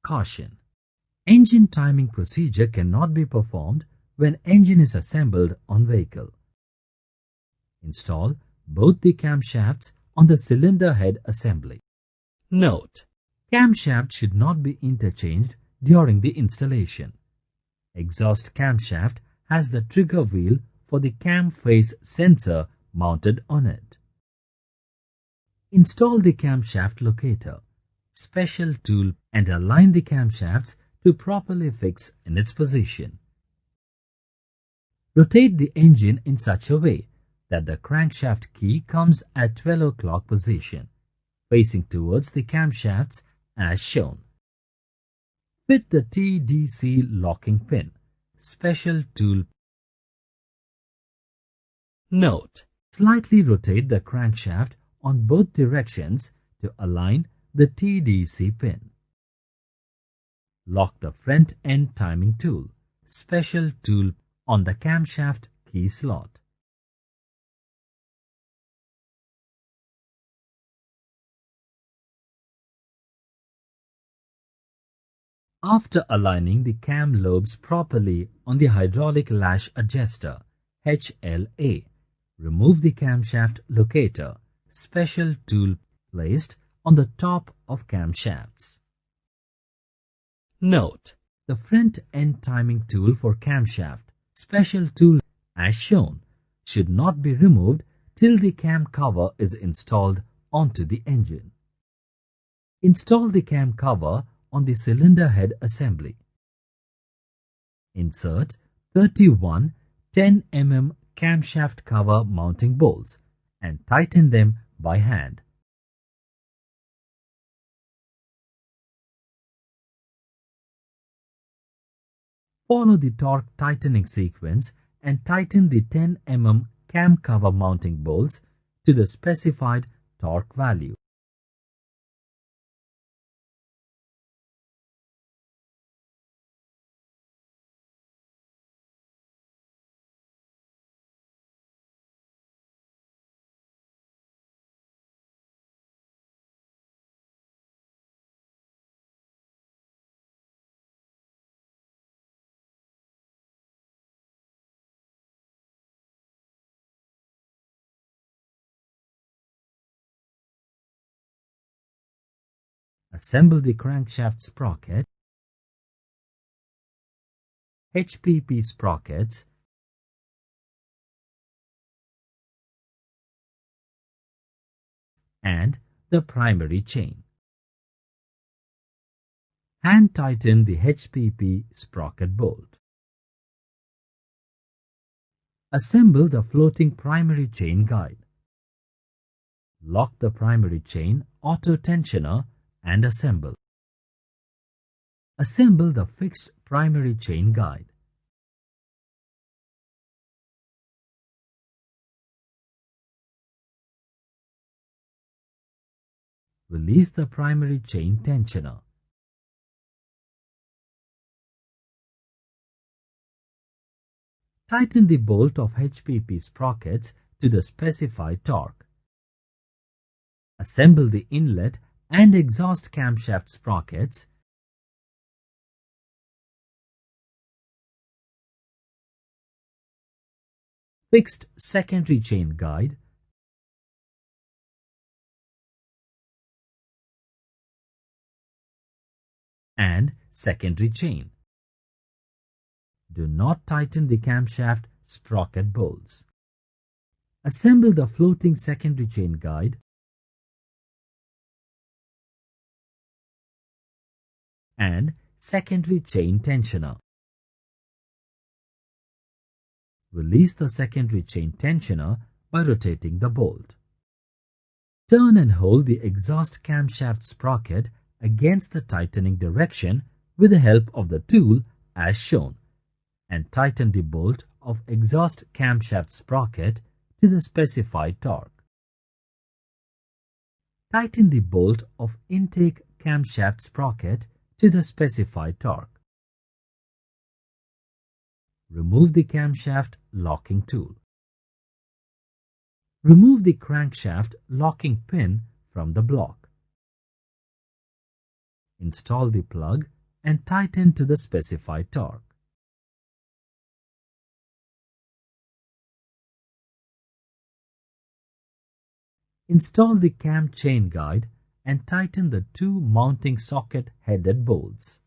Caution: engine timing procedure cannot be performed when engine is assembled on vehicle. Install both the camshafts on the cylinder head assembly. Note: camshaft should not be interchanged during the installation. Exhaust camshaft has the trigger wheel for the cam phase sensor mounted on it. Install the camshaft locator, special tool, and align the camshafts to properly fix in its position. Rotate the engine in such a way that the crankshaft key comes at 12 o'clock position, facing towards the camshafts as shown. Fit the TDC locking pin, special tool. Note: slightly rotate the crankshaft on both directions to align the TDC pin. Lock the front end timing tool, special tool, on the camshaft key slot. After aligning the cam lobes properly on the hydraulic lash adjuster HLA, remove the camshaft locator, special tool, placed on the top of camshafts. Note: the front end timing tool for camshaft, special tool as shown, should not be removed till the cam cover is installed onto the engine. Install the cam cover on the cylinder head assembly. Insert 31 10 mm camshaft cover mounting bolts and tighten them by hand. Follow the torque tightening sequence and tighten the 10 mm cam cover mounting bolts to the specified torque value. Assemble the crankshaft sprocket, HPP sprockets, and the primary chain. Hand tighten the HPP sprocket bolt. Assemble the floating primary chain guide. Lock the primary chain auto tensioner and assemble. Assemble the fixed primary chain guide. Release the primary chain tensioner. Tighten the bolt of HPP sprockets to the specified torque. Assemble the inlet and exhaust camshaft sprockets. Fixed secondary chain guide. And secondary chain. Do not tighten the camshaft sprocket bolts. Assemble the floating secondary chain guide and secondary chain tensioner. Release the secondary chain tensioner by rotating the bolt. Turn and hold the exhaust camshaft sprocket against the tightening direction with the help of the tool as shown, and tighten the bolt of exhaust camshaft sprocket to the specified torque. Tighten the bolt of intake camshaft sprocket to the specified torque. Remove the camshaft locking tool. Remove the crankshaft locking pin from the block. Install the plug and tighten to the specified torque. Install the cam chain guide and tighten the two mounting socket-headed bolts.